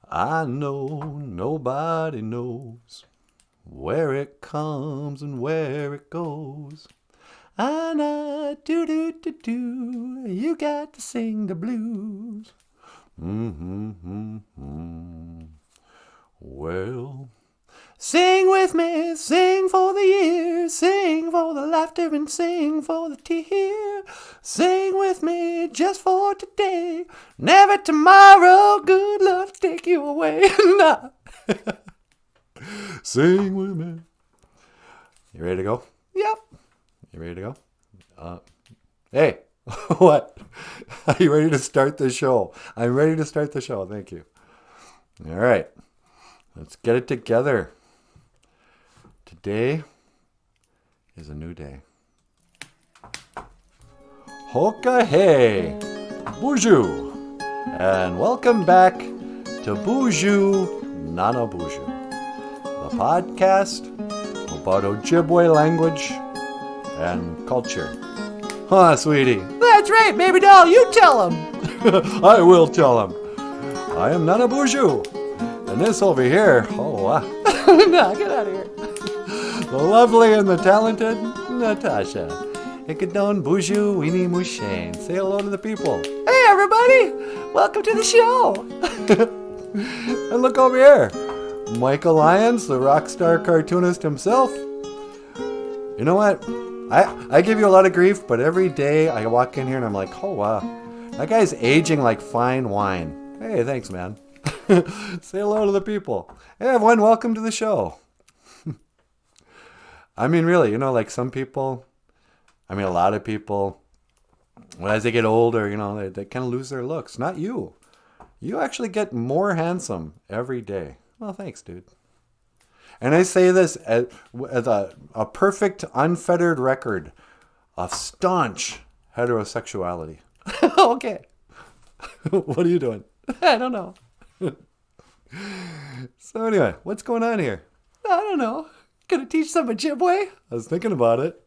I know nobody knows where it comes and where it goes. Ah, na, do do do do. You got to sing the blues. Well, sing with me, sing for the years, sing for the laughter and sing for the tear. Sing with me just for today, never tomorrow, good luck take you away. Nah. Sing with me. You ready to go? Yep. You ready to go? Hey, what? Are you ready to start the show? I'm ready to start the show. Thank you. All right. Let's get it together. Today is a new day. Hoka hey, BOOZHOO, and welcome back to BOOZHOO NANABOOZHOO, the podcast about Ojibwe language and culture. Huh, sweetie? That's right, baby doll, you tell him. I will tell him. I am NANABOOZHOO, and this over here, no, get out of here. The lovely and the talented Natasha. Ikadon BOOZHOO Weenie Mushane. Say hello to the people. Hey everybody! Welcome to the show! And look over here. Michael Lyons, the rock star cartoonist himself. You know what? I give you a lot of grief, but every day I walk in here and I'm like, oh wow, that guy's aging like fine wine. Hey, thanks man. Say hello to the people. Hey everyone, welcome to the show. I mean really, like some people, a lot of people, as they get older, they kind of lose their looks. Not you. You actually get more handsome every day. Well, thanks, dude. And I say this as a perfect, unfettered record of staunch heterosexuality. Okay. What are you doing? I don't know. So anyway, what's going on here? I don't know. Gonna teach some Ojibwe? I was thinking about it.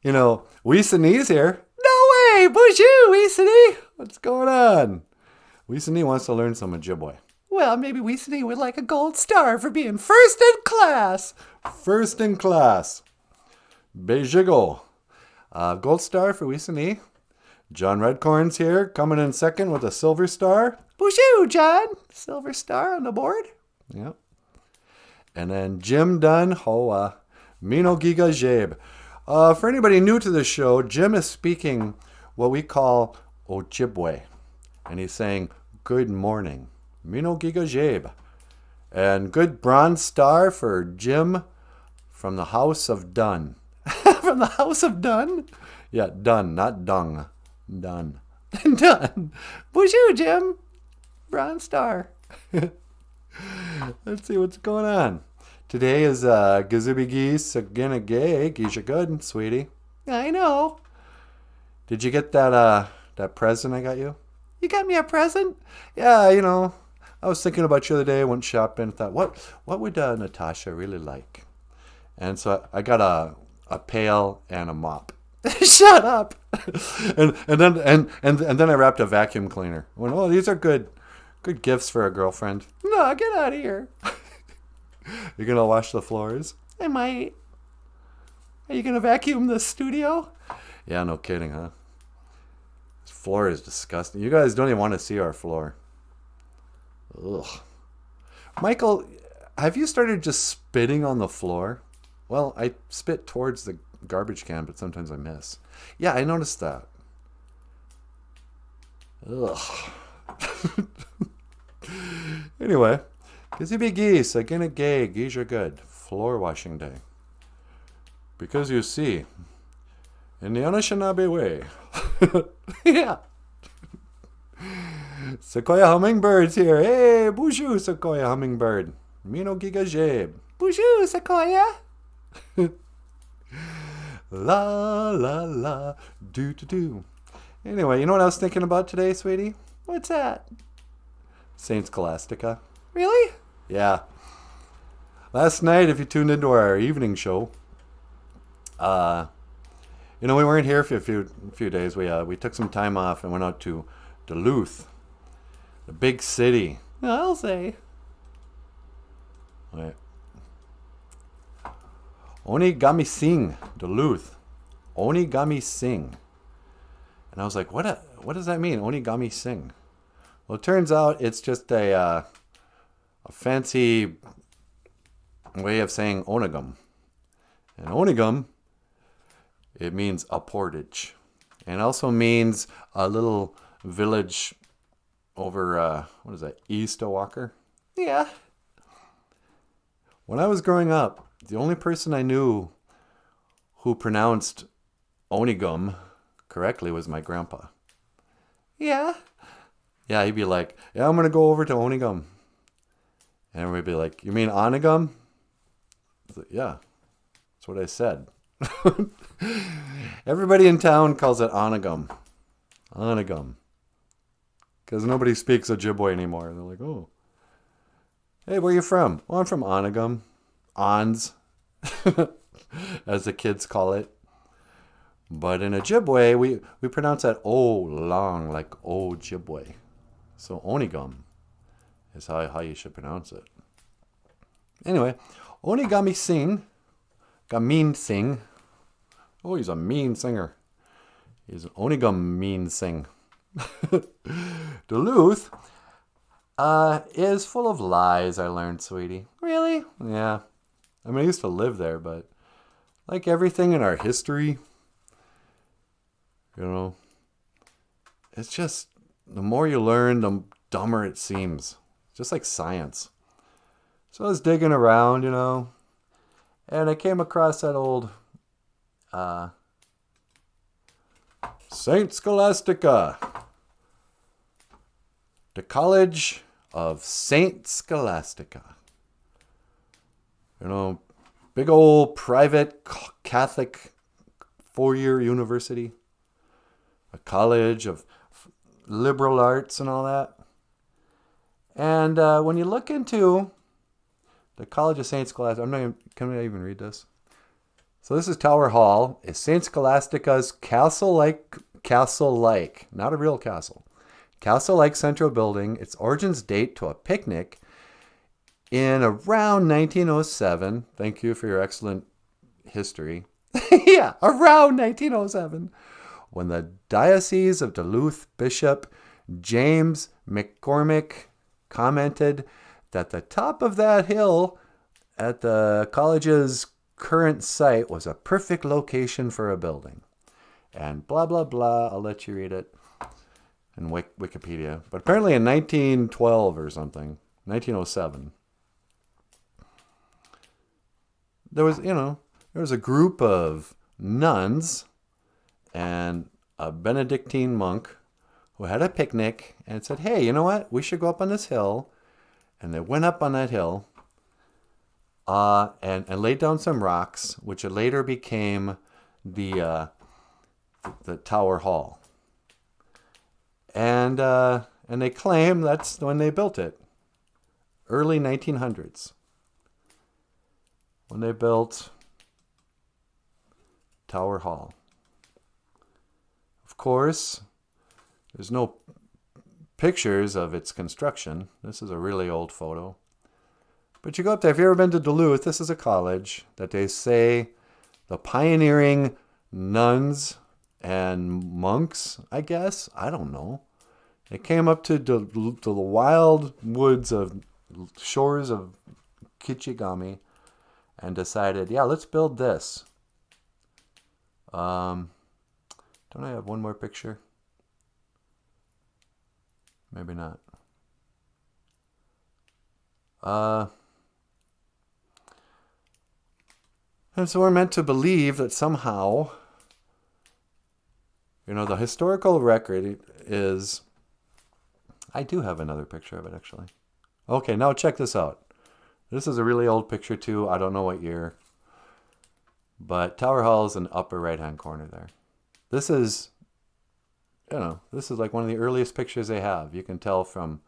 Weesanee's here. No way! BOOZHOO, Weesanee! What's going on? Weesanee wants to learn some Ojibwe. Well, maybe Weesanee would like a gold star for being first in class. First in class. Bejigo. Gold star for Weesanee. John Redcorn's here, coming in second with a silver star. BOOZHOO, John! Silver star on the board. Yep. And then Jim Dunn, Mino Giga Jabe. For anybody new to the show, Jim is speaking what we call Ojibwe. And he's saying, good morning. Mino Giga Jabe. And good bronze star for Jim from the House of Dunn. From the House of Dunn? Yeah, Dunn, not dung. Dunn. Dunn. BOOZHOO, Jim. Bronze star. Let's see what's going on. Today is Gazubigi Saginagay. Geisha good, sweetie. I know. Did you get that present I got you? You got me a present? Yeah, I was thinking about you the other day. I went shopping and thought, what would Natasha really like? And so I got a pail and a mop. Shut up. and then I wrapped a vacuum cleaner. I went, oh, these are good gifts for a girlfriend. No, get out of here. You're going to wash the floors? I might. Are you going to vacuum the studio? Yeah, no kidding, huh? This floor is disgusting. You guys don't even want to see our floor. Ugh. Michael, have you started just spitting on the floor? Well, I spit towards the garbage can, but sometimes I miss. Yeah, I noticed that. Ugh. Anyway, Kizibi geese, again a gay, geese are good. Floor washing day. Because you see, in the Anishinaabe way. Yeah. Sequoia hummingbirds here. Hey, BOOZHOO, Sequoia hummingbird. Mino Giga Jabe. BOOZHOO, Sequoia. La la la, do do do. Anyway, you know what I was thinking about today, sweetie? What's that? Saint Scholastica. Really? Yeah. Last night, if you tuned into our evening show, we weren't here for a few days. We took some time off and went out to Duluth, the big city I'll say. Wait. Onigami Sing, Duluth. Onigami Sing. And I was like, what does that mean, Onigami Sing? Well, it turns out it's just a fancy way of saying onigum. And onigum, it means a portage. And also means a little village over, what is that, East of Walker? Yeah. When I was growing up, the only person I knew who pronounced onigum correctly was my grandpa. Yeah. Yeah, he'd be like, yeah, I'm going to go over to onigum. And everybody would be like, you mean onigum? I was like, yeah, that's what I said. Everybody in town calls it onigum. Onigum. Because nobody speaks Ojibwe anymore. They're like, oh. Hey, where are you from? Well, I'm from Onigum. Ons, as the kids call it. But in Ojibwe, we pronounce that O long, like Ojibwe. So Onigum is how you should pronounce it. Anyway, Onigami Sing, Gamin Sing. Oh, he's a mean singer. He's an Onigum mean sing. Duluth is full of lies, I learned, sweetie. Really? Yeah. I mean, I used to live there, but like everything in our history, you know, it's just, the more you learn, the dumber it seems. Just like science. So I was digging around, you know, and I came across that old Saint Scholastica. The College of Saint Scholastica. You know, big old private Catholic 4-year university. A college of liberal arts and all that. And when you look into the College of Saint Scholastica, can I even read this? So this is Tower Hall. It's Saint Scholastica's castle-like, not a real castle. Castle-like central building. Its origins date to a picnic in around 1907. Thank you for your excellent history. Yeah, around 1907. When the Diocese of Duluth Bishop James McCormick commented that the top of that hill at the college's current site was a perfect location for a building. And blah, blah, blah. I'll let you read it in Wikipedia. But apparently in 1912 or something, 1907, there was a group of nuns and a Benedictine monk who had a picnic and said, hey, you know what? We should go up on this hill. And they went up on that hill and laid down some rocks, which later became the Tower Hall. And they claim that's when they built it. Early 1900s. When they built Tower Hall. Of course, there's no pictures of its construction. This is a really old photo. But you go up there, if you've ever been to Duluth, this is a college that they say the pioneering nuns and monks, I guess, I don't know. They came up to the wild woods of shores of Kichigami and decided, yeah, let's build this. Don't I have one more picture? Maybe not. And so we're meant to believe that somehow, the historical record is... I do have another picture of it, actually. Okay, now check this out. This is a really old picture, too. I don't know what year. But Tower Hall is in the upper right-hand corner there. This is... this is like one of the earliest pictures they have. You can tell from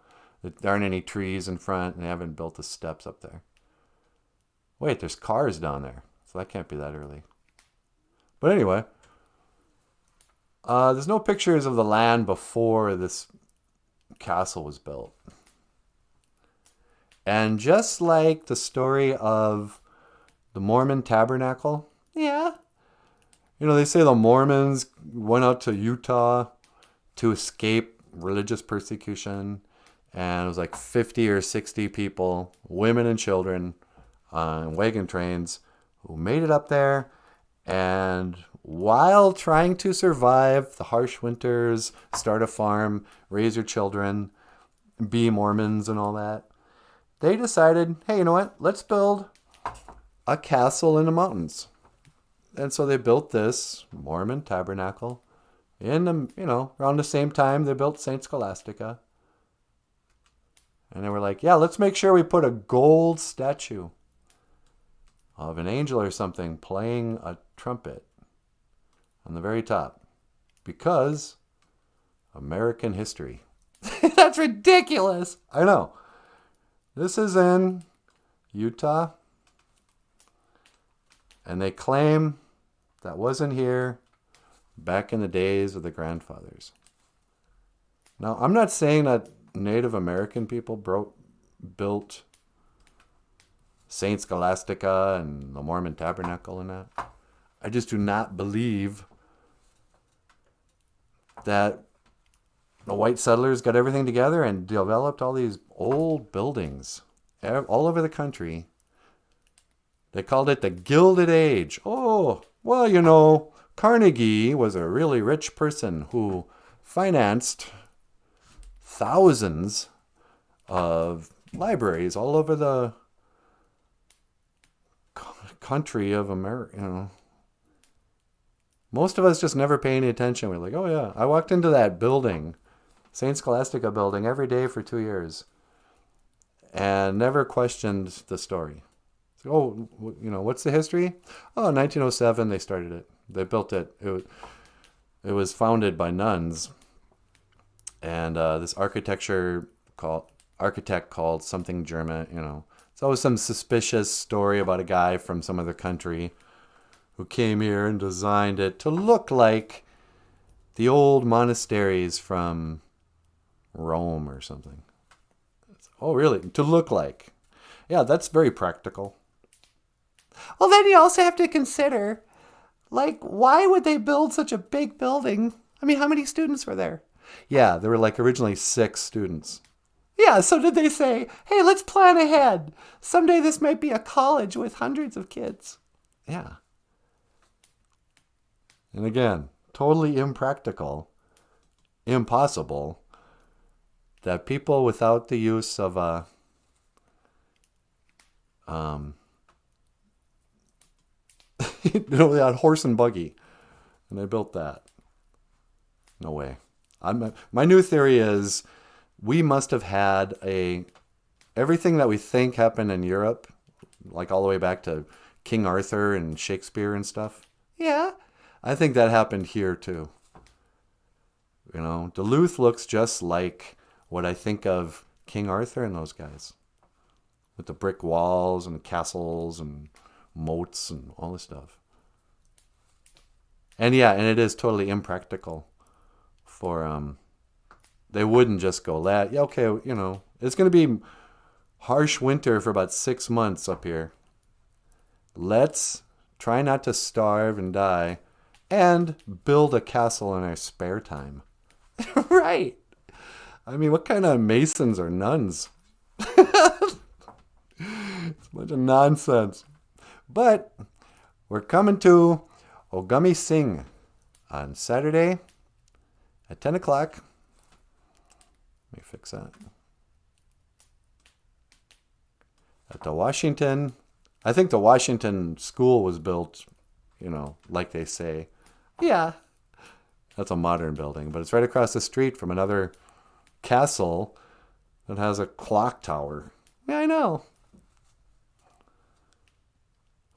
there aren't any trees in front and they haven't built the steps up there. Wait, there's cars down there. So that can't be that early. But anyway, there's no pictures of the land before this castle was built. And just like the story of the Mormon tabernacle, yeah, they say the Mormons went out to Utah to escape religious persecution, and it was like 50 or 60 people, women and children, on wagon trains who made it up there. And while trying to survive the harsh winters, start a farm, raise your children, be Mormons and all that, they decided, hey, you know what? Let's build a castle in the mountains. And so they built this Mormon tabernacle in the, around the same time they built Saint Scholastica. And they were like, yeah, let's make sure we put a gold statue of an angel or something playing a trumpet on the very top, because American history. That's ridiculous. I know. This is in Utah, and they claim that wasn't here back in the days of the grandfathers. Now, I'm not saying that Native American people built Saint Scholastica and the Mormon Tabernacle and that. I just do not believe that the white settlers got everything together and developed all these old buildings all over the country. They called it the Gilded Age. Oh, well, Carnegie was a really rich person who financed thousands of libraries all over the country of America. Most of us just never pay any attention. We're like, oh yeah, I walked into that building, St. Scholastica building, every day for 2 years and never questioned the story. So, what's the history? Oh, 1907 they started it. They built it. It was founded by nuns, and this architect called something German. It's always some suspicious story about a guy from some other country who came here and designed it to look like the old monasteries from Rome or something. Oh, really? To look like. Yeah, that's very practical. Well, then you also have to consider, why would they build such a big building? I mean, how many students were there? Yeah, there were originally 6 students. Yeah, so did they say, hey, let's plan ahead. Someday this might be a college with hundreds of kids. Yeah. And again, totally impractical, impossible, that people without the use of they had horse and buggy, and they built that. No way. My new theory is we must have had everything that we think happened in Europe, all the way back to King Arthur and Shakespeare and stuff. Yeah, I think that happened here too. Duluth looks just like what I think of King Arthur and those guys, with the brick walls and castles and moats and all this stuff. And yeah, and it is totally impractical for they wouldn't just go that. Yeah, okay, it's going to be harsh winter for about 6 months up here. Let's try not to starve and die and build a castle in our spare time. Right. I mean, what kind of masons are nuns? It's a bunch of nonsense. But we're coming to Ogami Sing on Saturday at 10 o'clock. Let me fix that. At the Washington. I think the Washington school was built, like they say. Yeah. That's a modern building, but it's right across the street from another castle that has a clock tower. Yeah, I know.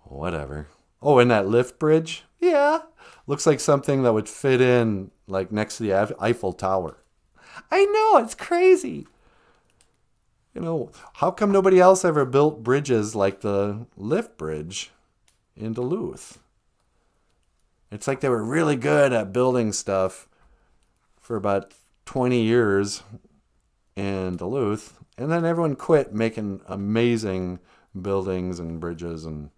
Whatever. Oh, and that lift bridge? Yeah. Looks like something that would fit in, next to the Eiffel Tower. I know, it's crazy. How come nobody else ever built bridges like the lift bridge in Duluth? It's like they were really good at building stuff for about 20 years. in Duluth, and then everyone quit making amazing buildings and bridges, and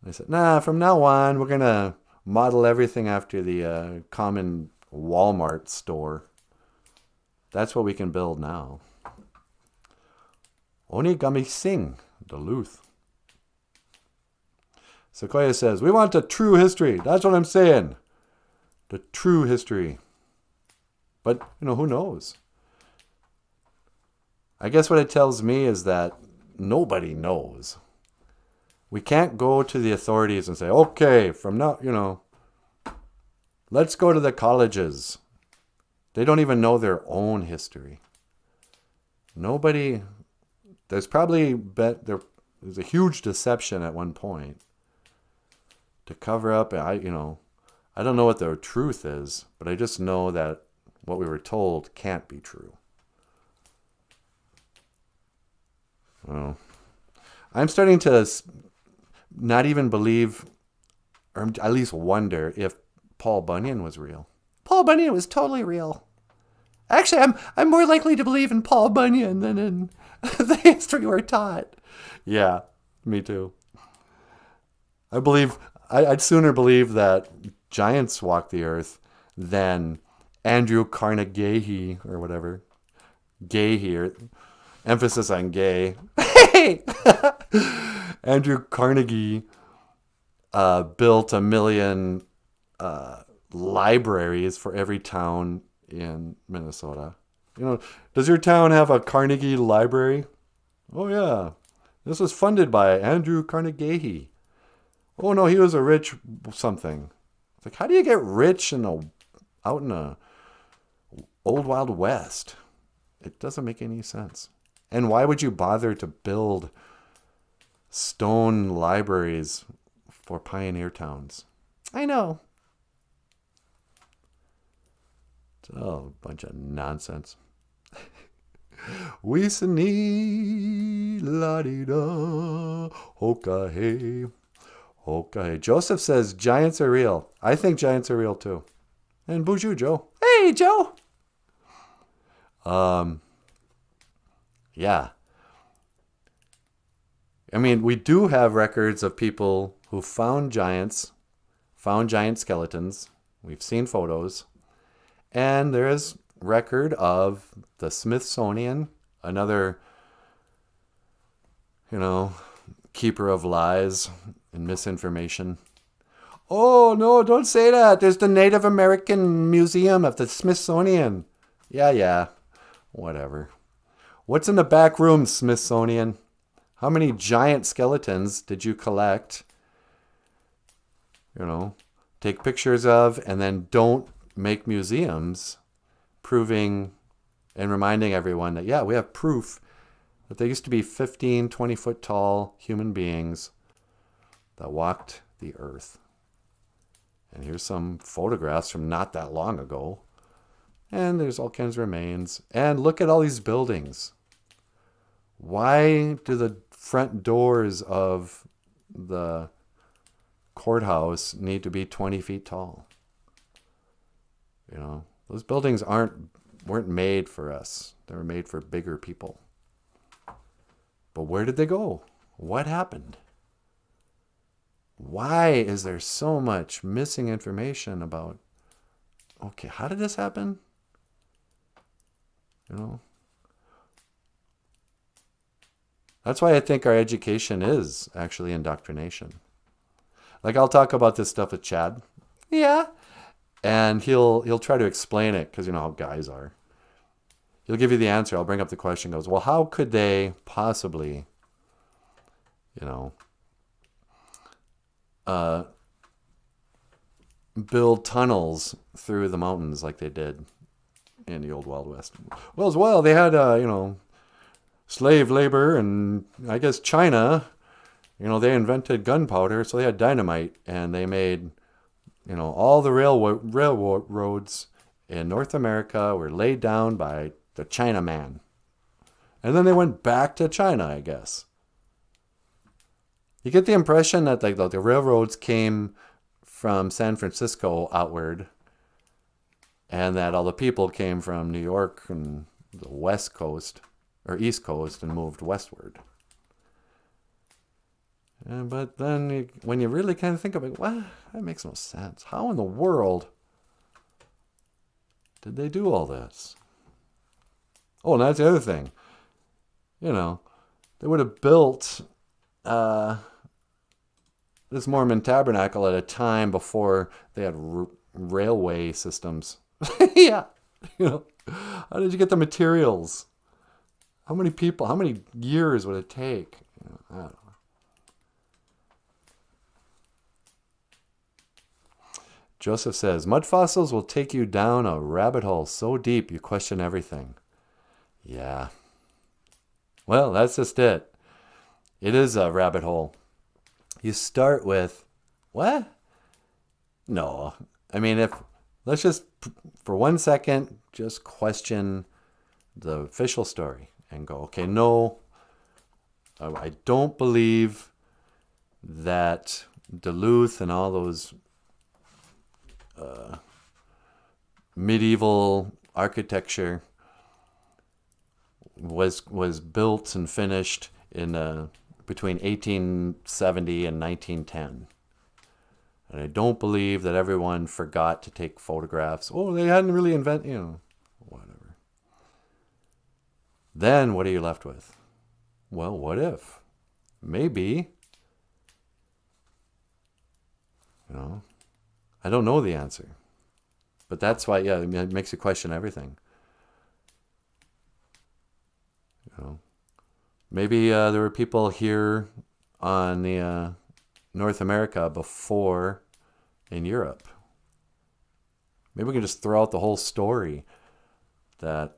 they said, nah, from now on, we're going to model everything after the common Walmart store. That's what we can build now. Onigami Sing, Duluth. Sequoia says, we want the true history. That's what I'm saying. The true history. But, who knows? I guess what it tells me is that nobody knows. We can't go to the authorities and say, okay, from now, let's go to the colleges. They don't even know their own history. Nobody, there's a huge deception at one point to cover up. I don't know what the truth is, but I just know that what we were told can't be true. Well, I'm starting to not even believe, or at least wonder, if Paul Bunyan was real. Paul Bunyan was totally real. Actually, I'm more likely to believe in Paul Bunyan than in the history we're taught. Yeah, me too. I'd sooner believe that giants walked the earth than Andrew Carnegie or whatever. Gay here. Emphasis on gay. Hey! Andrew Carnegie built 1 million libraries for every town in Minnesota. Does your town have a Carnegie library? Oh, yeah. This was funded by Andrew Carnegie. Oh, no, he was a rich something. It's like, how do you get rich out in the old Wild West? It doesn't make any sense. And why would you bother to build stone libraries for pioneer towns? I know. It's a bunch of nonsense. Wisani la-di-da, hoka-hey, hoka-hey. Joseph says giants are real. I think giants are real too. And BOOZHOO, Joe. Hey, Joe! Yeah. I mean, we do have records of people who found giant skeletons. We've seen photos. And there is record of the Smithsonian, another, keeper of lies and misinformation. Oh, no, don't say that. There's the Native American Museum of the Smithsonian. Yeah, whatever. What's in the back room, Smithsonian? How many giant skeletons did you collect? Take pictures of, and then don't make museums proving and reminding everyone that, yeah, we have proof that there used to be 15, 20-foot tall human beings that walked the earth. And here's some photographs from not that long ago. And there's all kinds of remains. And look at all these buildings. Why do the front doors of the courthouse need to be 20 feet tall? Those buildings weren't made for us. They were made for bigger people. But where did they go? What happened? Why is there so much missing information about, okay, how did this happen? That's why I think our education is actually indoctrination. Like, I'll talk about this stuff with Chad. Yeah. And he'll try to explain it, because you know how guys are. He'll give you the answer. I'll bring up the question. Goes, well, how could they possibly, build tunnels through the mountains like they did in the old Wild West? Well, they had, slave labor, and I guess China, they invented gunpowder, so they had dynamite, and they made, all the railroads in North America were laid down by the Chinaman. And then they went back to China, I guess. You get the impression that the railroads came from San Francisco outward, and that all the people came from New York and the west coast or east coast and moved westward. But then when you really kind of think of it, well, that makes no sense. How in the world did they do all this? Oh, and that's the other thing. You know, they would have built this Mormon tabernacle at a time before they had railway systems. Yeah. You know, how did you get the materials? How many people, how many years would it take? You know, I don't know. Joseph says, mud fossils will take you down a rabbit hole so deep you question everything. Yeah. Well, that's just it. It is a rabbit hole. You start with, what? No. I mean, let's just, for 1 second, just question the official story and go, okay, no, I don't believe that Duluth and all those medieval architecture was built and finished in between 1870 and 1910. And I don't believe that everyone forgot to take photographs. Oh, they hadn't really invented, you know, whatever. Then what are you left with? Well, what if? Maybe. You know, I don't know the answer. But that's why, yeah, it makes you question everything. You know, maybe there were people here on the North America before in Europe. Maybe we can just throw out the whole story that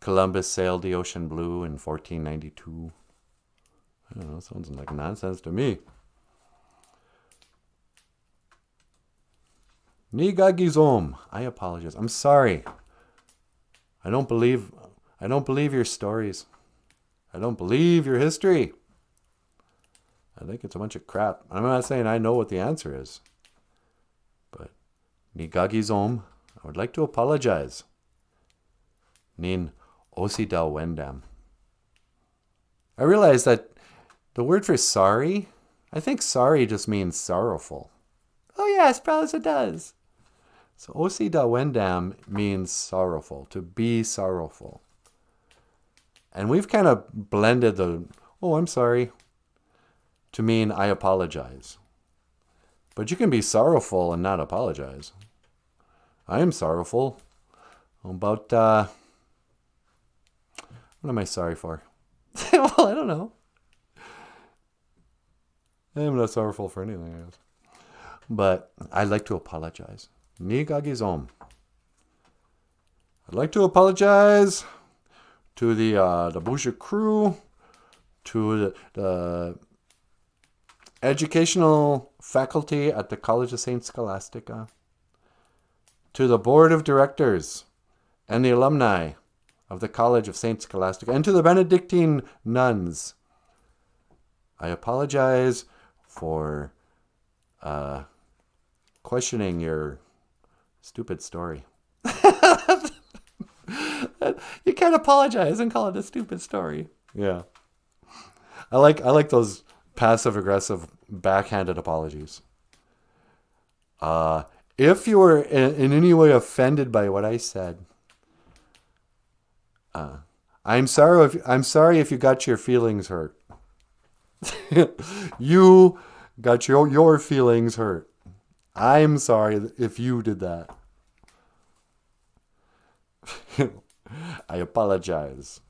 Columbus sailed the ocean blue in 1492. I don't know, sounds like nonsense to me. Nigagizom. I apologize. I'm sorry. I don't believe your stories. I don't believe your history. I think it's a bunch of crap. I'm not saying I know what the answer is. But Nigagizom, I would like to apologize. Nin Osida Wendam. I realize that the word for sorry, I think sorry just means sorrowful. Oh yes, probably it does. So Osida Wendam means sorrowful, to be sorrowful. And we've kind of blended the, oh, I'm sorry, to mean I apologize. But you can be sorrowful and not apologize. I am sorrowful about, what am I sorry for? Well, I don't know. I'm not sorrowful for anything, I guess. But I'd like to apologize. Nigagizom. I'd like to apologize to the BOOZHOO crew, to the educational faculty at the College of St. Scholastica, to the board of directors and the alumni of the College of St. Scholastica, and to the Benedictine nuns. I apologize for questioning your stupid story. You can't apologize and call it a stupid story. Yeah. I like those passive-aggressive backhanded apologies. If you were in any way offended by what I said, I'm sorry if you got your feelings hurt. You got your feelings hurt. I'm sorry if you did that. I apologize.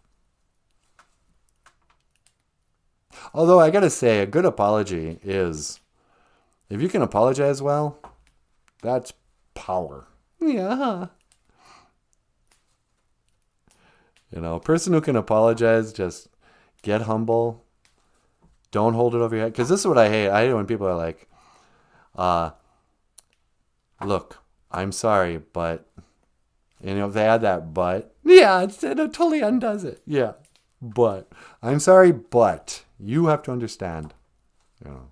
Although I gotta say, a good apology is, if you can apologize well, that's power. Yeah. You know, a person who can apologize, just get humble. Don't hold it over your head. Because this is what I hate. I hate when people are like, look, I'm sorry, but, you know, if they add that but, yeah, it totally undoes it. Yeah, but, I'm sorry, but, you have to understand. You know,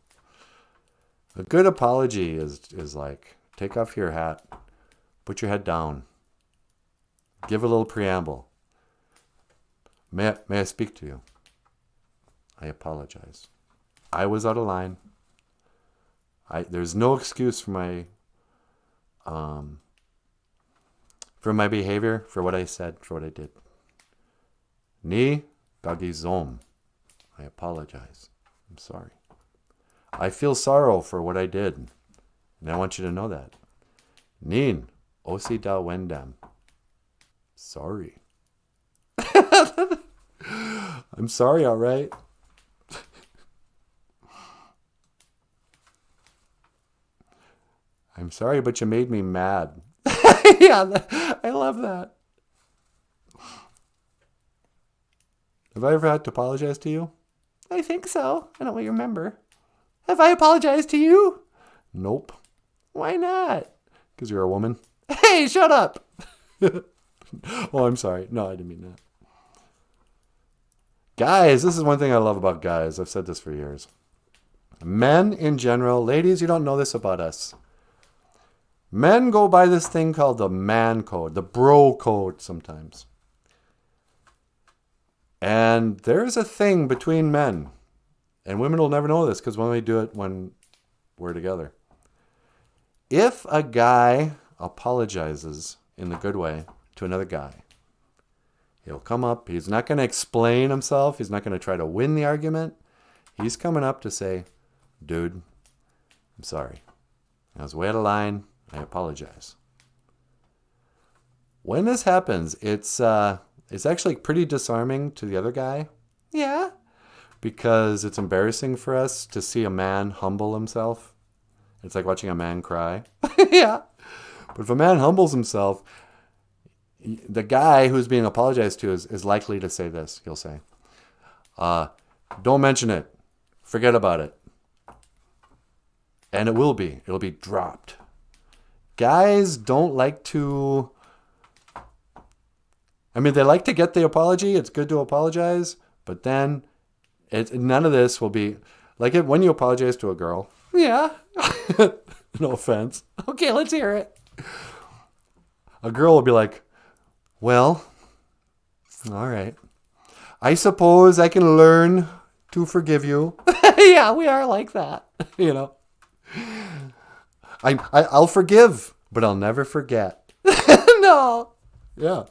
a good apology is like, take off your hat, put your head down, give a little preamble. May I speak to you? I apologize. I was out of line. There's no excuse for my behavior, for what I said, for what I did. Ni gagizom. I apologize. I'm sorry. I feel sorrow for what I did. And I want you to know that. Nin osida wendam. Sorry. I'm sorry, all right? I'm sorry, but you made me mad. Yeah, I love that. Have I ever had to apologize to you? I think so. I don't really remember. Have I apologized to you? Nope. Why not? Because you're a woman. Hey, shut up. Oh, I'm sorry. No, I didn't mean that. Guys, this is one thing I love about guys. I've said this for years. Men in general, ladies, you don't know this about us. Men go by this thing called the man code, the bro code sometimes. And there's a thing between men. And women will never know this because we only do it when we're together. If a guy apologizes in the good way to another guy, he'll come up. He's not going to explain himself. He's not going to try to win the argument. He's coming up to say, dude, I'm sorry. I was way out of line. I apologize. When this happens, it's actually pretty disarming to the other guy. Yeah. Because it's embarrassing for us to see a man humble himself. It's like watching a man cry. Yeah. But if a man humbles himself, the guy who's being apologized to is likely to say this. He'll say, don't mention it. Forget about it. And it will be. It'll be dropped. Guys don't like to... I mean, they like to get the apology. It's good to apologize. But then none of this will be... Like when you apologize to a girl. Yeah. No offense. Okay, let's hear it. A girl will be like, well, all right. I suppose I can learn to forgive you. Yeah, we are like that. You know. I'll forgive, but I'll never forget. No. Yeah.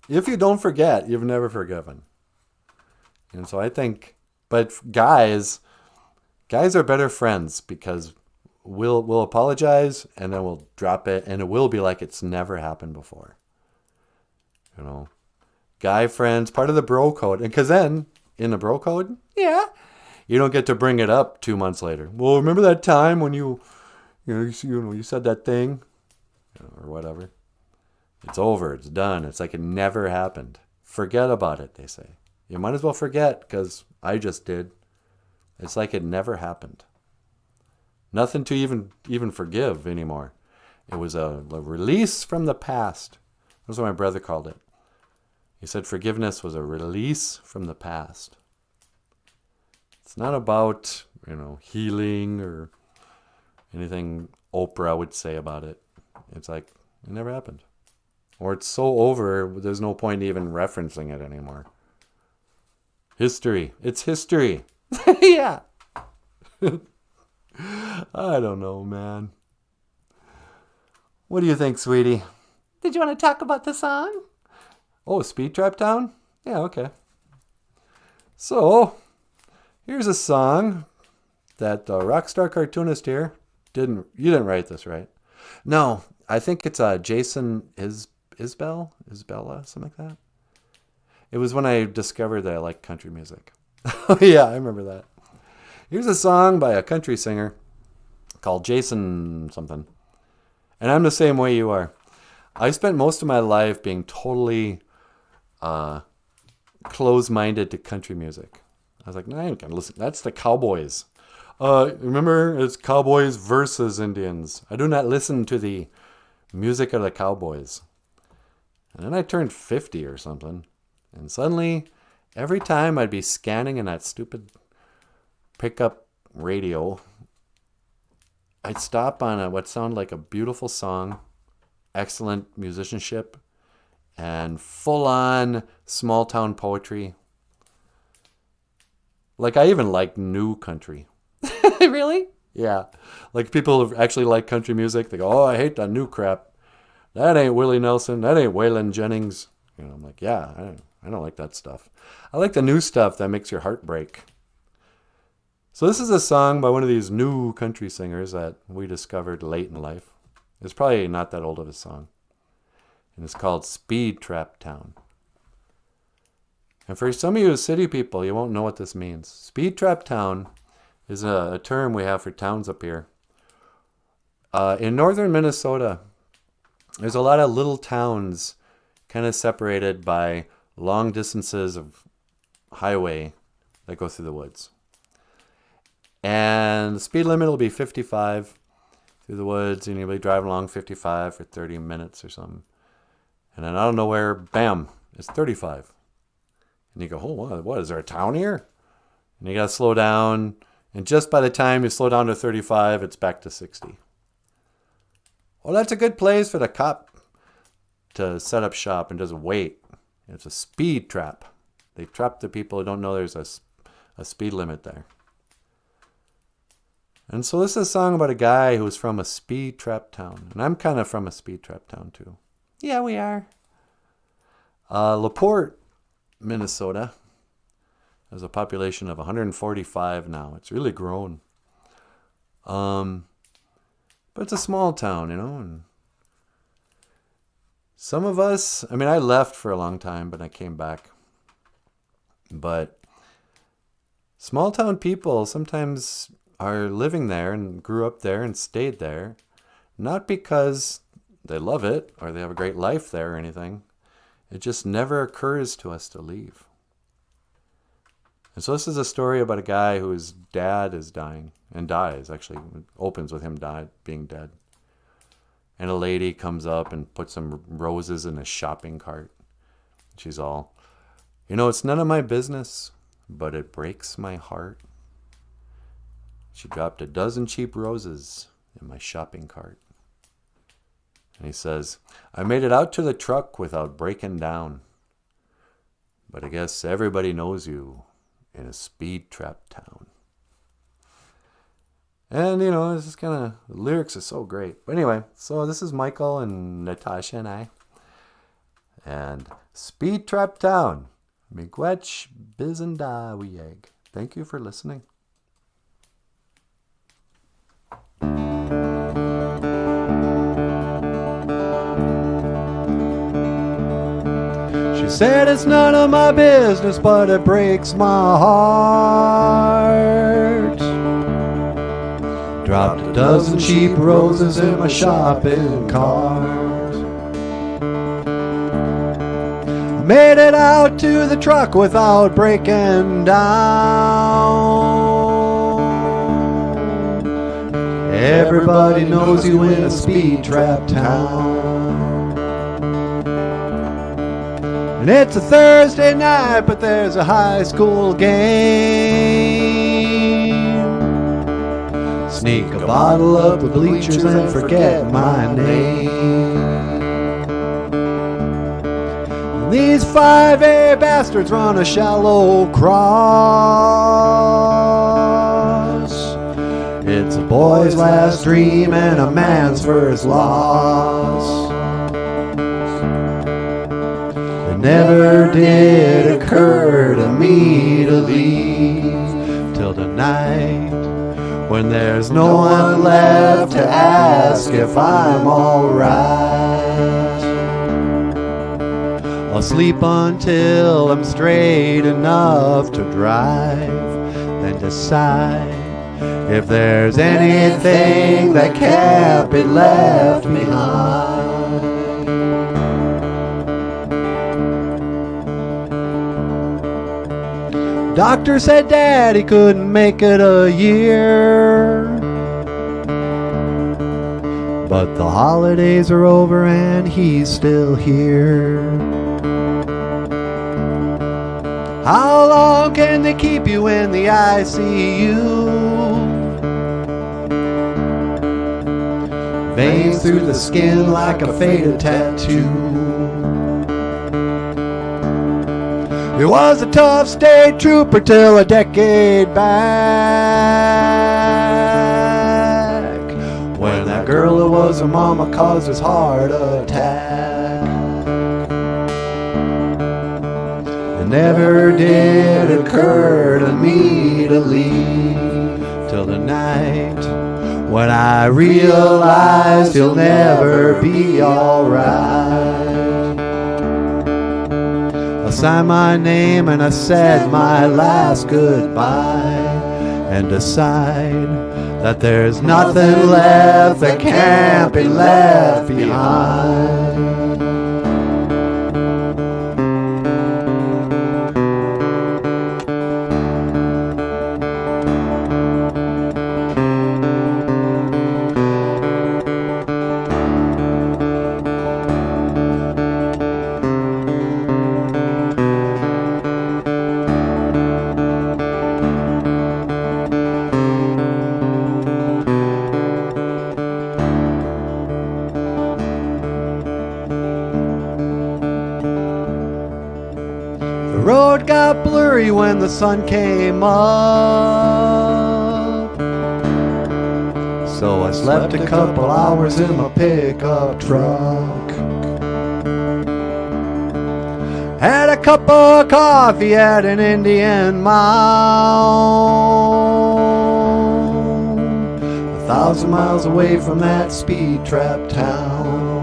If you don't forget, you've never forgiven. And so I think, but guys are better friends because we'll apologize and then we'll drop it and it will be like it's never happened before. You know, guy friends, part of the bro code. And because then in the bro code, yeah, you don't get to bring it up 2 months later. Well, remember that time when you said that thing, or whatever. It's over. It's done. It's like it never happened. Forget about it, they say. You might as well forget because I just did. It's like it never happened. Nothing to even forgive anymore. It was a release from the past. That's what my brother called it. He said forgiveness was a release from the past. It's not about, healing or anything Oprah would say about it. It's like it never happened. Or it's so over, there's no point even referencing it anymore. History. It's history. Yeah. I don't know, man. What do you think, sweetie? Did you want to talk about the song? Oh, Speed Trap Town? Yeah, okay. So, here's a song that the rockstar cartoonist here you didn't write this, right? No, I think it's Jason Isbella, something like that. It was when I discovered that I liked country music. Oh, yeah, I remember that. Here's a song by a country singer called Jason something. And I'm the same way you are. I spent most of my life being totally close-minded to country music. I was like, no, I ain't gonna listen. That's the Cowboys. Remember, it's Cowboys versus Indians. I do not listen to the music of the Cowboys. And then I turned 50 or something. And suddenly, every time I'd be scanning in that stupid pickup radio, I'd stop on what sounded like a beautiful song, excellent musicianship, and full-on small-town poetry. Like, I even like new country. Really? Yeah. Like, people who actually like country music, they go, oh, I hate that new crap. That ain't Willie Nelson. That ain't Waylon Jennings. You know, I'm like, yeah, I don't like that stuff. I like the new stuff that makes your heart break. So this is a song by one of these new country singers that we discovered late in life. It's probably not that old of a song. And it's called Speed Trap Town. And for some of you city people, you won't know what this means. Speed Trap Town is a term we have for towns up here. In northern Minnesota, there's a lot of little towns kind of separated by long distances of highway that go through the woods. And the speed limit will be 55 through the woods, and you'll be driving along 55 for 30 minutes or something. And then out of nowhere, bam, it's 35. And you go, oh, what, is there a town here? And you got to slow down. And just by the time you slow down to 35, it's back to 60. Well, that's a good place for the cop to set up shop and just wait. It's a speed trap. They trap the people who don't know there's a speed limit there. And so this is a song about a guy who's from a speed trap town. And I'm kind of from a speed trap town too. Yeah, we are. LaPorte, Minnesota, has a population of 145 now. It's really grown. But it's a small town, you know. And some of us, I mean, I left for a long time, but I came back. But small town people sometimes are living there and grew up there and stayed there, not because they love it or they have a great life there or anything. It just never occurs to us to leave. And so this is a story about a guy whose dad is dying and dies. Actually, it opens with him being dead. And a lady comes up and puts some roses in a shopping cart. She's all, you know, it's none of my business, but it breaks my heart. She dropped a dozen cheap roses in my shopping cart. And he says, I made it out to the truck without breaking down. But I guess everybody knows you in a speed trap town. And, you know, it's just kind of, the lyrics are so great. But anyway, so this is Michael and Natasha and I. And Speed Trap Town. Miigwech Bizanda Wieg. Thank you for listening. She said it's none of my business, but it breaks my heart. Dropped a dozen cheap roses in my shopping cart. Made it out to the truck without breaking down. Everybody knows you in a speed trap town. And it's a Thursday night, but there's a high school game. Sneak a bottle up the bleachers and forget my name. And these 5A bastards run a shallow cross. It's a boy's last dream and a man's first loss. Never did occur to me to leave till tonight, when there's no one left to ask if I'm alright. I'll sleep until I'm straight enough to drive, then decide if there's anything that can't be left behind. Doctor said Daddy couldn't make it a year, but the holidays are over and he's still here. How long can they keep you in the ICU? Veins through the skin like a faded tattoo. He was a tough state trooper till a decade back, when that girl who was her mama caused his heart attack. It never did occur to me to leave till the night when I realized he'll never be alright. I signed my name and I said my last goodbye, and decide that there's nothing left that can't be left behind. The road got blurry when the sun came up, so I slept a couple hours in my pickup truck. Had a cup of coffee at an Indian mound, 1,000 miles away from that speed trap town.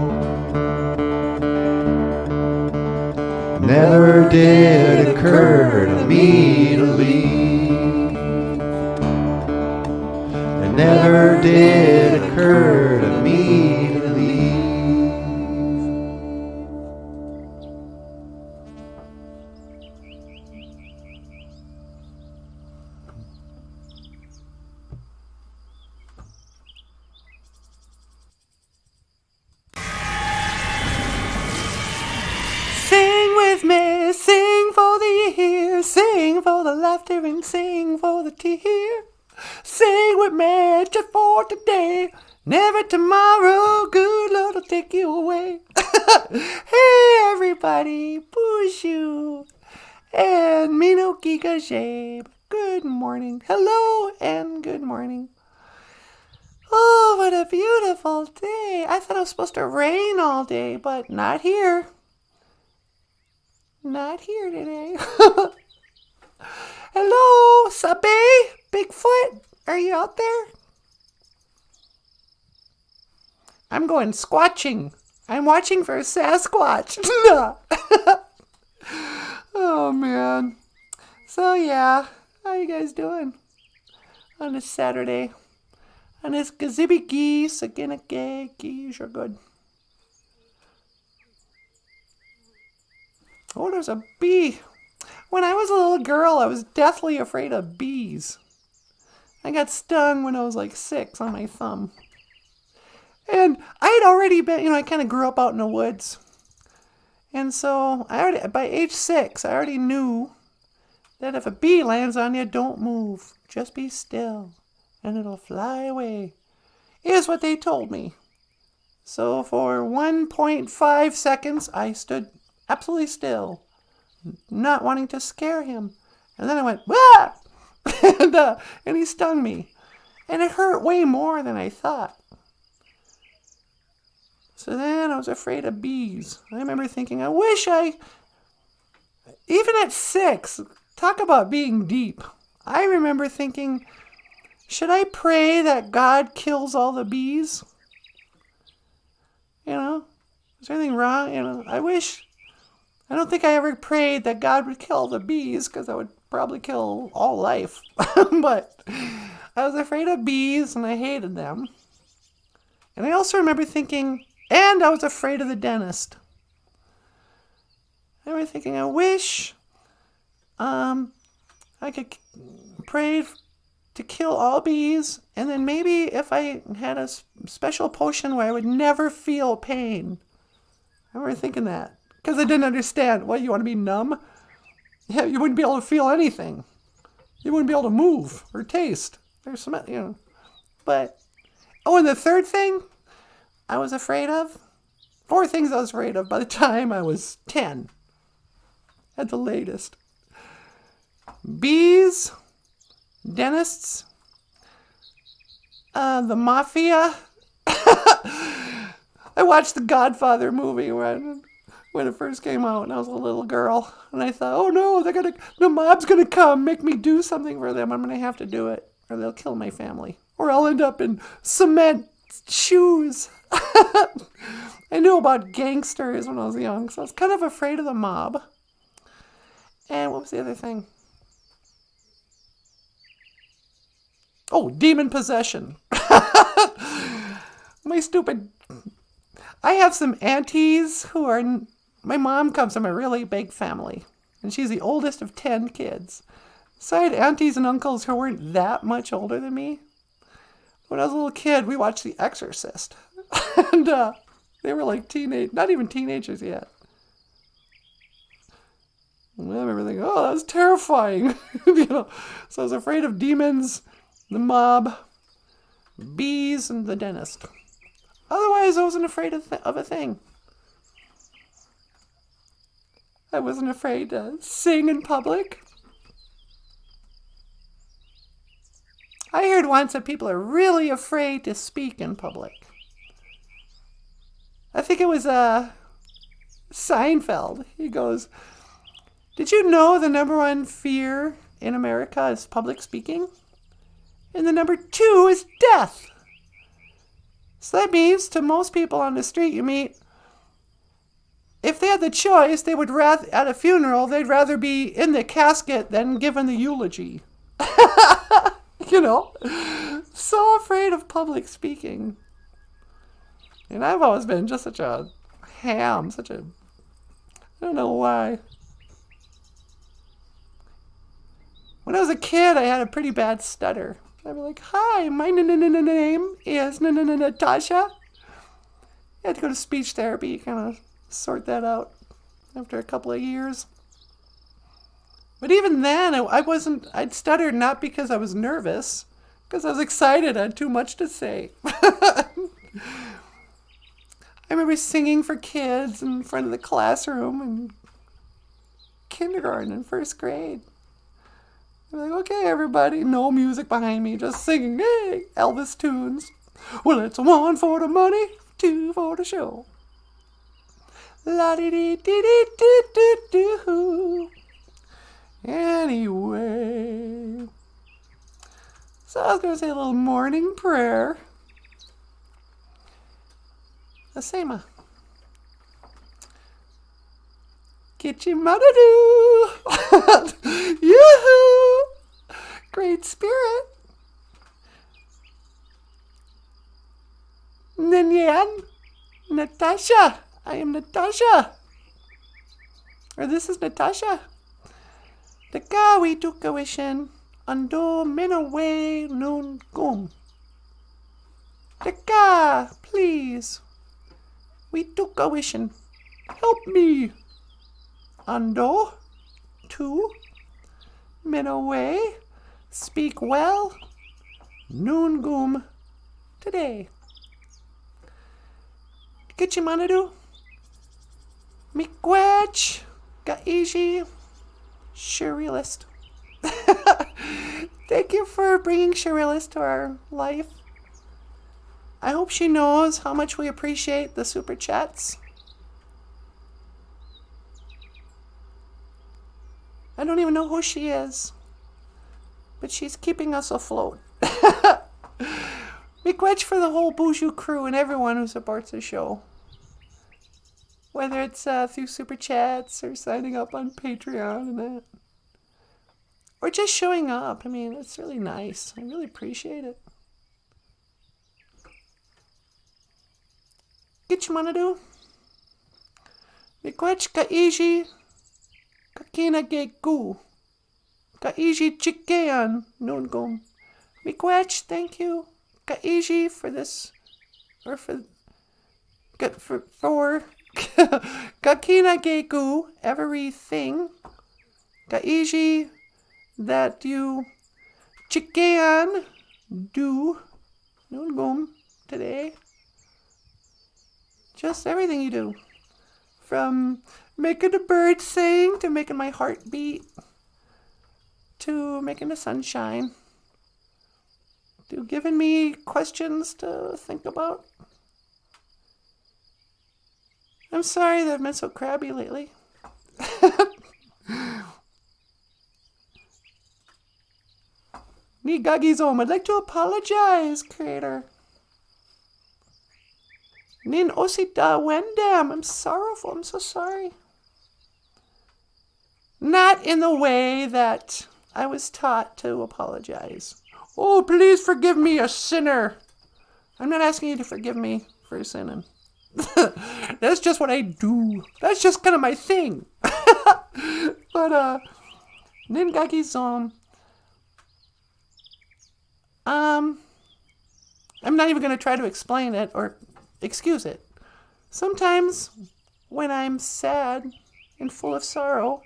Never did occur to me to leave. It never did occur to me to leave. Sing with me, sing for the year, sing for the laughter and sing for the tear. Sing with me just for today, never tomorrow, good Lord will take you away. Hey everybody, BOOZHOO and Minoki Gajabe. Good morning, hello and good morning. Oh, what a beautiful day. I thought it was supposed to rain all day, but not here. Not here today. Hello, Sabe, Bigfoot, are you out there? I'm going squatching. I'm watching for a Sasquatch. Oh, man. So, yeah, how you guys doing on this Saturday? On this gazibby geese, again, a gay geese are good. Oh, there's a bee. When I was a little girl, I was deathly afraid of bees. I got stung when I was like 6 on my thumb. And I had already been, I kind of grew up out in the woods. And so by age 6, I already knew that if a bee lands on you, don't move. Just be still and it'll fly away, is what they told me. So for 1.5 seconds, I stood absolutely still, not wanting to scare him. And then I went, "Wah!" and he stung me. And it hurt way more than I thought. So then I was afraid of bees. I remember thinking, even at 6, talk about being deep. I remember thinking, should I pray that God kills all the bees? Is there anything wrong? I don't think I ever prayed that God would kill the bees, because that would probably kill all life. But I was afraid of bees and I hated them. And I also remember thinking, and I was afraid of the dentist. I remember thinking, I wish I could pray to kill all bees, and then maybe if I had a special potion where I would never feel pain. I remember thinking that, because I didn't understand. What, you want to be numb? Yeah, you wouldn't be able to feel anything. You wouldn't be able to move or taste. There's some, But, and the third thing I was afraid of, 4 things I was afraid of by the time I was 10, at the latest. bees, dentists, the mafia. I watched the Godfather movie when it first came out, and I was a little girl, and I thought, oh no, the mob's gonna come make me do something for them. I'm gonna have to do it, or they'll kill my family, or I'll end up in cement shoes. I knew about gangsters when I was young, so I was kind of afraid of the mob. And what was the other thing? Oh, demon possession. I have some aunties who are, my mom comes from a really big family, and she's the oldest of 10 kids. So I had aunties and uncles who weren't that much older than me. When I was a little kid, we watched The Exorcist. And they were like not even teenagers yet. And I remember thinking, oh, that was terrifying. So I was afraid of demons, the mob, bees, and the dentist. Otherwise, I wasn't afraid of a thing. I wasn't afraid to sing in public. I heard once that people are really afraid to speak in public. I think it was Seinfeld. He goes, did you know the number one fear in America is public speaking? And the number 2 is death. So that means to most people on the street you meet, if they had the choice, they would rather, at a funeral, they'd rather be in the casket than given the eulogy. So afraid of public speaking. And I've always been just such a ham, I don't know why. When I was a kid, I had a pretty bad stutter. I'd be like, hi, my name is Natasha. I had to go to speech therapy, kind of sort that out after a couple of years. But even then, I'd stuttered not because I was nervous, because I was excited. I had too much to say. I remember singing for kids in front of the classroom in kindergarten and first grade. I'm like, okay, everybody, no music behind me, just singing, hey, Elvis tunes. Well, it's 1 for the money, 2 for the show. La-dee-dee-dee-dee-dee-doo-doo. Anyway, so I was going to say a little morning prayer. Asema. Kitchimadadoo. Yoo-hoo. Great spirit. Ninyan. Natasha. I am Natasha. Or this is Natasha. The gawi tukawishin. Ando minaway nun gum. The ga, please. We tukawishin. Help me. Ando. 2. Minaway. Speak well. Noon gum. Today. Kitchimanadu. Mikwech. Gaiji. Surrealist. Thank you for bringing Surrealist to our life. I hope she knows how much we appreciate the super chats. I don't even know who she is, but she's keeping us afloat. Miigwech for the whole BOOZHOO crew and everyone who supports the show. Whether it's through super chats or signing up on Patreon and that. Or just showing up. I mean, it's really nice. I really appreciate it. Gitchimanadu. Miigwech kaiji. Kakina geku. Kaiji chikean nungum. Miigwech, thank you. Kaiji for this. Or for Kakina geku, everything. Kaiji, that you chikean do nungum today. Just everything you do. From making the birds sing to making my heart beat to making the sun shine, to giving me questions to think about. I'm sorry that I've been so crabby lately. Nigagizom, I'd like to apologize, creator. Nin Osita Wendam, I'm sorrowful, I'm so sorry. Not in the way that I was taught to apologize. Oh, please forgive me, a sinner. I'm not asking you to forgive me for sinning. That's just what I do. That's just kind of my thing. But, Ningagizom. I'm not even going to try to explain it or excuse it. Sometimes when I'm sad and full of sorrow,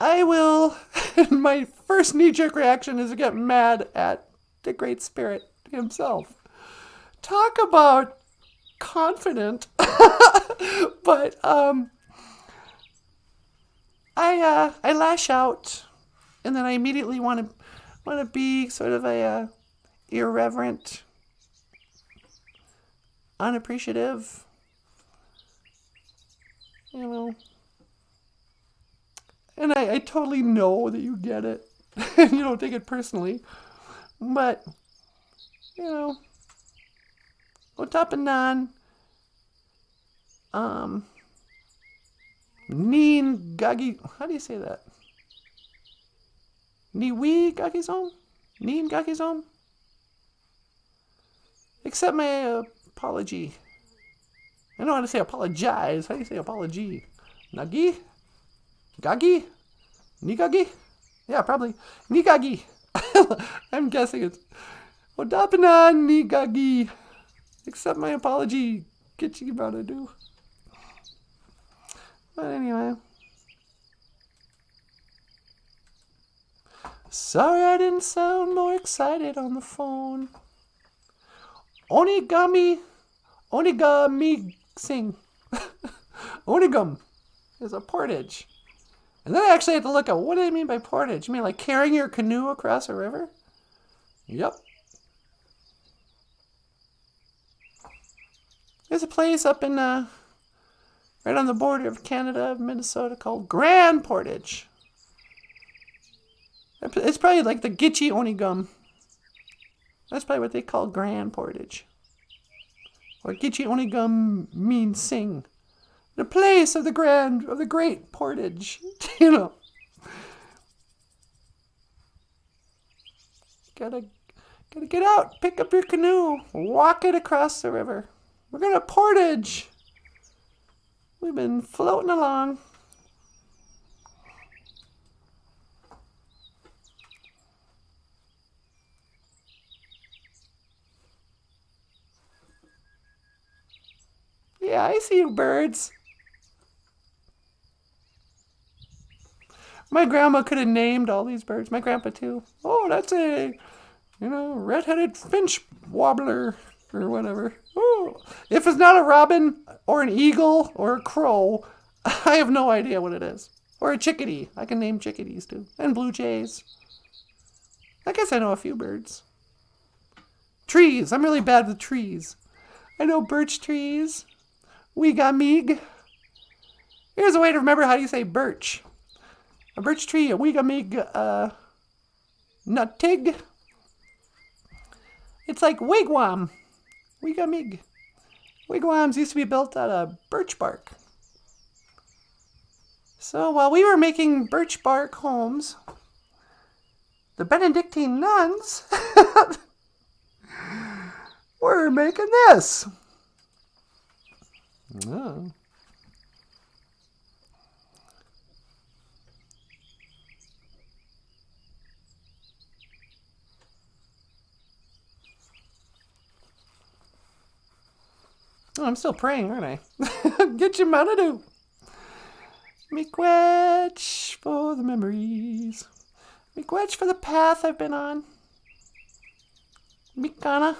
I will, my first knee-jerk reaction is to get mad at the Great Spirit himself. Talk about confident. But, I lash out, and then I immediately want to be sort of a irreverent, unappreciative, you know. And I totally know that you get it. And you don't take it personally. But, you know, Otapanan, Neen Gagi, how do you say that? Niwi Gagizom? Neen Gagizom? Accept my apology. I don't know how to say apologize. How do you say apology? Nagi? Gagi? Nigagi? Yeah, probably. Nigagi. I'm guessing it's Odapana Nigagi. Accept my apology. Get you about to do. But anyway. Sorry I didn't sound more excited on the phone. Onigami sing. Onigam is a portage. And then I actually had to look at what do they mean by portage? You mean like carrying your canoe across a river? Yep. There's a place up in right on the border of Canada and Minnesota called Grand Portage. It's probably like the Gitche Onigum. That's probably what they call Grand Portage. Or Gitche Onigum means sing. The place of the great portage. You know. Gotta get out, pick up your canoe, walk it across the river. We're gonna portage. We've been floating along. Yeah, I see you birds. My grandma could have named all these birds. My grandpa too. Oh, that's a, red-headed finch warbler or whatever. Oh, if it's not a robin or an eagle or a crow, I have no idea what it is. Or a chickadee. I can name chickadees too. And blue jays. I guess I know a few birds. Trees. I'm really bad with trees. I know birch trees. Weegamig. Here's a way to remember how you say birch. A birch tree, a weegamig, nuttig. It's like wigwam. Weegamig. Wigwams used to be built out of birch bark. So while we were making birch bark homes, the Benedictine nuns were making this. Oh. Oh, I'm still praying, aren't I? Get your manadu. Miigwech for the memories. Miigwech for the path I've been on. Mikana.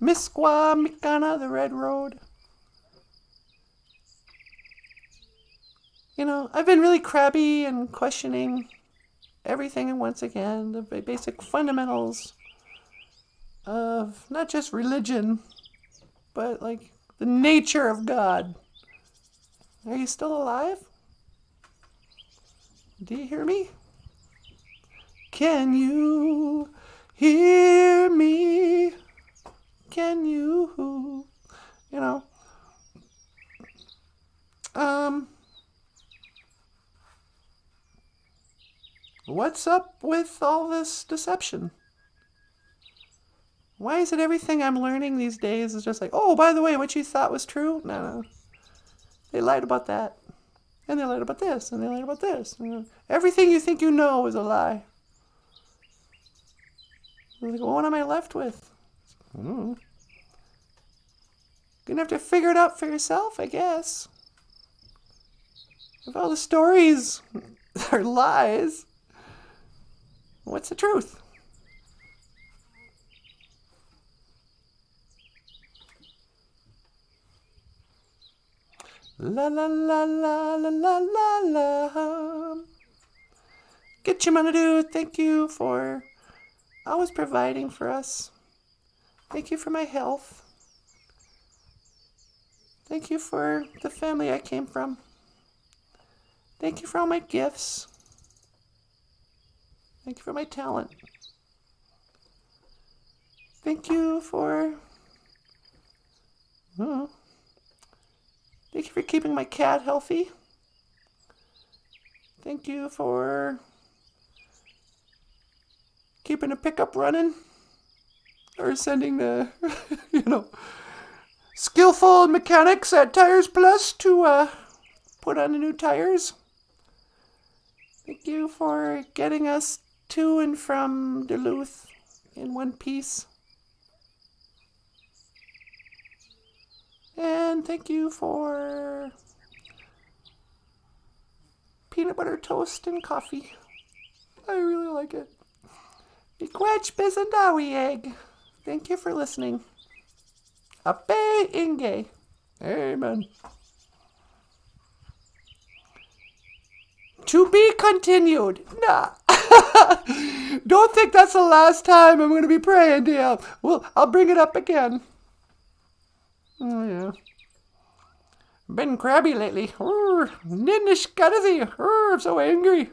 Misqua Mikana, the red road. I've been really crabby and questioning everything and once again, the basic fundamentals of not just religion, but like the nature of God. Are you still alive? Do you hear me? Can you hear me? Can you? What's up with all this deception? Why is it everything I'm learning these days is just like, oh, by the way, what you thought was true? No. They lied about that. And they lied about this. And they lied about this. Everything you think you know is a lie. Like, well, what am I left with? Gonna have to figure it out for yourself, I guess. If all the stories are lies, what's the truth? La la la la la la la la. Get your money, dude. Thank you for always providing for us. Thank you for my health. Thank you for the family I came from. Thank you for all my gifts. Thank you for my talent. Thank you for... Thank you for keeping my cat healthy. Thank you for keeping a pickup running. Or sending the, skillful mechanics at Tires Plus to put on the new tires. Thank you for getting us to and from Duluth in one piece. And thank you for peanut butter toast and coffee. I really like it. Miigwech Bizendawi egg. Thank you for listening. Ape Inge. Amen. To be continued. Nah. Don't think that's the last time I'm going to be praying to you. Well, I'll bring it up again. Oh, yeah. Been crabby lately. Ninnish Gadazi. I'm so angry.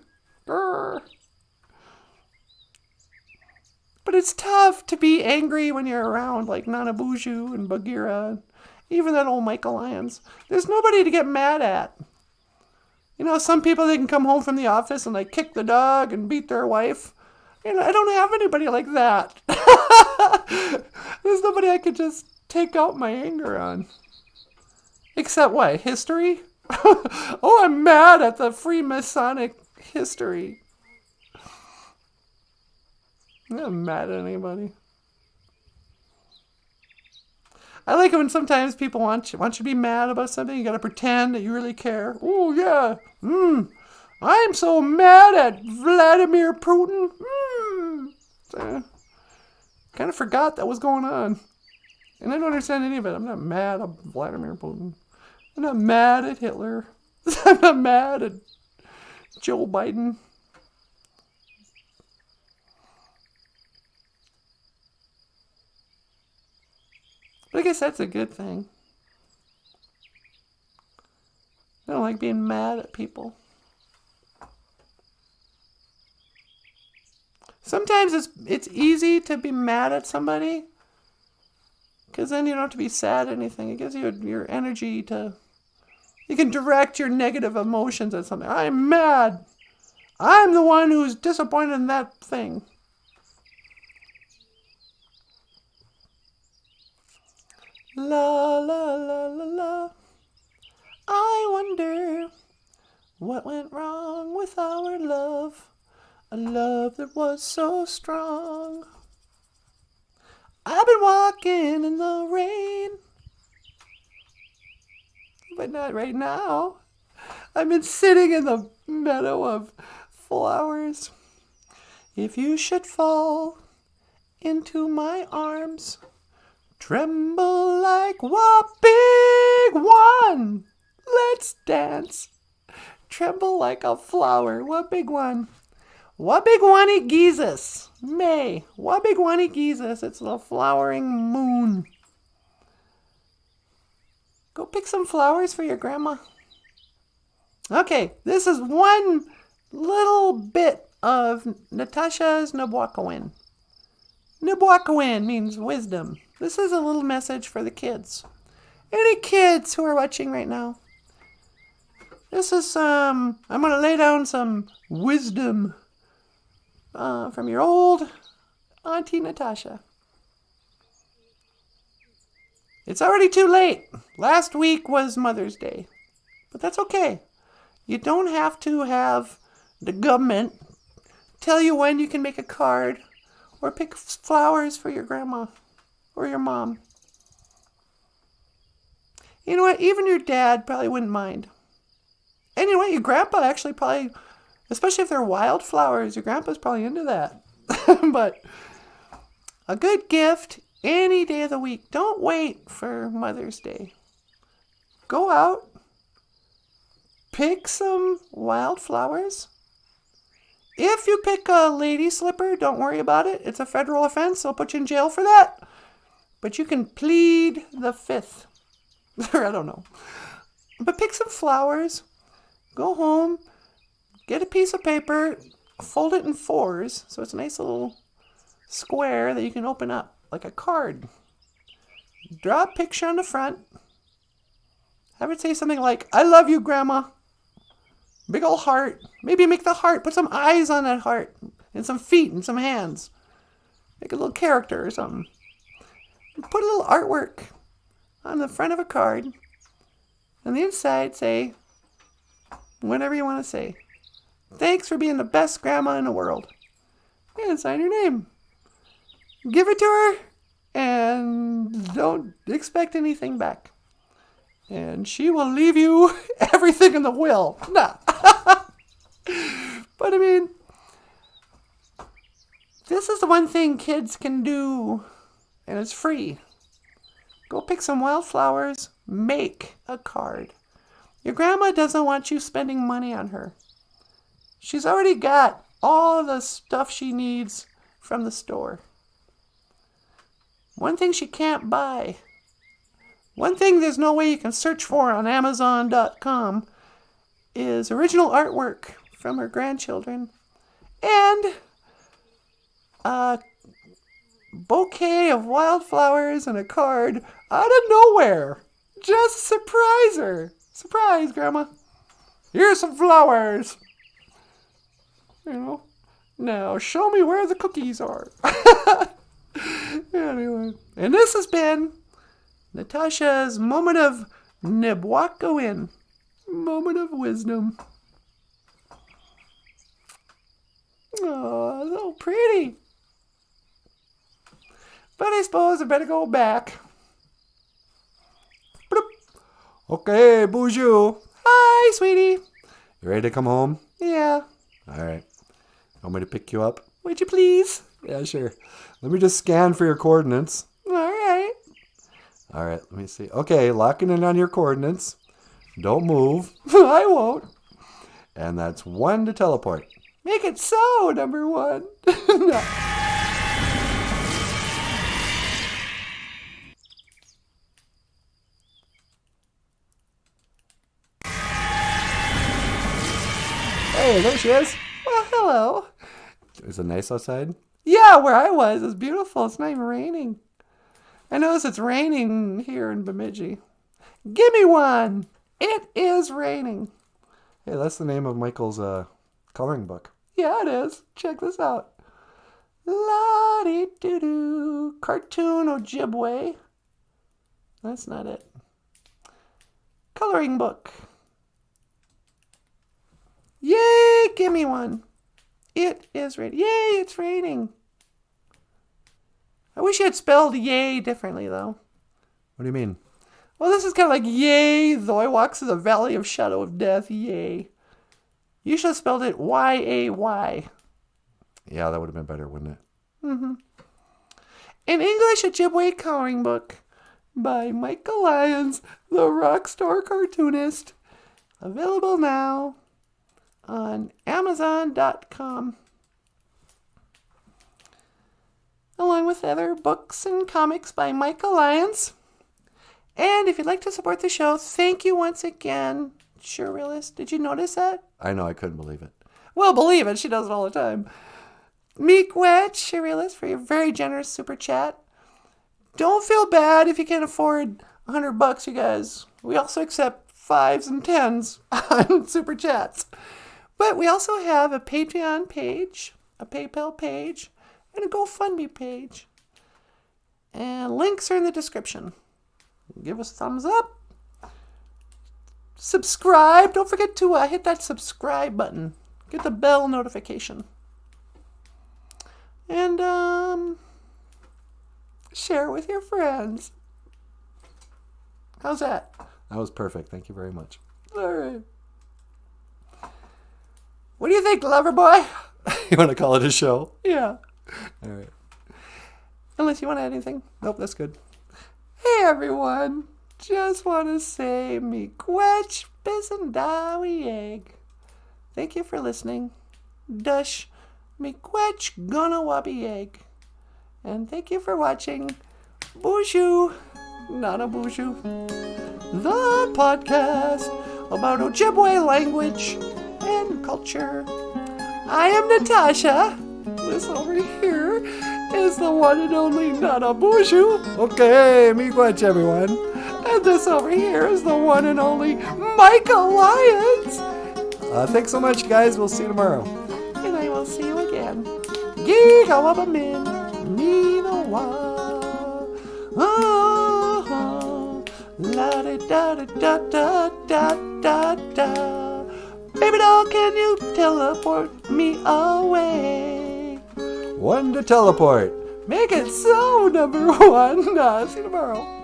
But it's tough to be angry when you're around like NanaBOOZHOO and Bagheera and even that old Michael Lyons. There's nobody to get mad at. Some people, they can come home from the office and like kick the dog and beat their wife. I don't have anybody like that. There's nobody I could just take out my anger on. Except what? History? Oh, I'm mad at the Freemasonic history. I'm not mad at anybody. I like it when sometimes people want you to be mad about something. You got to pretend that you really care. Oh, yeah. I'm so mad at Vladimir Putin. Kind of forgot that was going on. And I don't understand any of it. I'm not mad at Vladimir Putin. I'm not mad at Hitler. I'm not mad at Joe Biden. But I guess that's a good thing. I don't like being mad at people. Sometimes it's easy to be mad at somebody because then you don't have to be sad at anything. It gives you your energy to... You can direct your negative emotions at something. I'm mad. I'm the one who's disappointed in that thing. La la la la la. I wonder what went wrong with our love. A love that was so strong. I've been walking in the rain, but not right now. I've been sitting in the meadow of flowers. If you should fall into my arms, tremble like a big one. Let's dance tremble like a flower. What big one? What big one it Jesus? May. What big one it Jesus? It's the flowering moon. Go pick some flowers for your grandma. Okay, this is one little bit of Natasha's Nabwakawin. Nabwakawin means wisdom. This is a little message for the kids. Any kids who are watching right now? This is I'm going to lay down some wisdom from your old Auntie Natasha. It's already too late. Last week was Mother's Day. But that's okay. You don't have to have the government tell you when you can make a card or pick flowers for your grandma or your mom. You know what? Even your dad probably wouldn't mind. And you know what? Your grandpa actually probably, especially if they're wildflowers, your grandpa's probably into that. But a good gift any day of the week. Don't wait for Mother's Day. Go out, pick some wildflowers. If you pick a lady slipper, don't worry about it. It's a federal offense. They'll put you in jail for that. But you can plead the fifth. Or I don't know. But pick some flowers. Go home. Get a piece of paper. Fold it in fours. So it's a nice little square that you can open up. Like a card. Draw a picture on the front. Have it say something like, I love you, Grandma. Big old heart. Maybe make the heart. Put some eyes on that heart. And some feet and some hands. Make a little character or something. And put a little artwork on the front of a card. On the inside, say, whatever you want to say. Thanks for being the best grandma in the world. And sign your name. Give it to her. And don't expect anything back. And she will leave you everything in the will. Nah. But I mean, this is the one thing kids can do, and it's free. Go pick some wildflowers, make a card. Your grandma doesn't want you spending money on her. She's already got all the stuff she needs from the store. One thing she can't buy. One thing there's no way you can search for on Amazon.com is original artwork from her grandchildren and a bouquet of wildflowers and a card out of nowhere. Just surprise her. Surprise, Grandma. Here's some flowers. You know, now show me where the cookies are. Anyway, and this has been Natasha's moment of Nabwakawin. Moment of wisdom. Oh, so pretty. But I suppose I better go back. Bloop. Okay, BOOZHOO. Hi, sweetie. You ready to come home? Yeah. All right. Want me to pick you up? Would you please? Yeah, sure. Let me just scan for your coordinates. All right. All right, let me see. Okay, locking in on your coordinates. Don't move. I won't. And that's 1 to teleport. Make it so, number 1. No. Hey, there she is. Well, hello. Is it nice outside? Yeah, where I was is beautiful. It's not even raining. I notice it's raining here in Bemidji. Give me one. It is raining. Hey, that's the name of Michael's coloring book. Yeah, it is. Check this out. La-dee-doo-doo. Cartoon Ojibwe. That's not it. Coloring book. Yay, give me one. It is raining. Yay, it's raining. I wish you had spelled yay differently, though. What do you mean? Well, this is kind of like, yea, though I walk through the valley of shadow of death, yea. You should have spelled it Y-A-Y. Yeah, that would have been better, wouldn't it? Mm-hmm. An English Ojibwe coloring book by Michael Lyons, the rock star cartoonist. Available now on Amazon.com, along with other books and comics by Michael Lyons. And if you'd like to support the show, thank you once again, Surrealist. Did you notice that? I know, I couldn't believe it. Well, believe it. She does it all the time. Meekwet, Surrealist, for your very generous super chat. Don't feel bad if you can't afford $100, you guys. We also accept 5s and 10s on super chats. But we also have a Patreon page, a PayPal page, and a GoFundMe page. And links are in the description. Give us a thumbs up. Subscribe. Don't forget to hit that subscribe button. Get the bell notification. And share with your friends. How's that? That was perfect. Thank you very much. All right. What do you think, lover boy? You want to call it a show? Yeah. All right. Unless you want to add anything. Nope, that's good. Hey, everyone. Just want to say me quetch bisandawi egg. Thank you for listening. Dush me quetch gonna wabi egg. And thank you for watching BOOZHOO NANABOOZHOO, the podcast about Ojibwe language and culture. I am Natasha. This over here is the one and only NANABOOZHOO. Okay, miigwech, everyone. And this over here is the one and only Michael Lyons. Thanks so much, guys. We'll see you tomorrow. And I will see you again. Gigawabamin, Ninawa. La da da da da da da da. Baby doll, can you teleport me away? 1 to teleport. Make it so, number 1. See you tomorrow.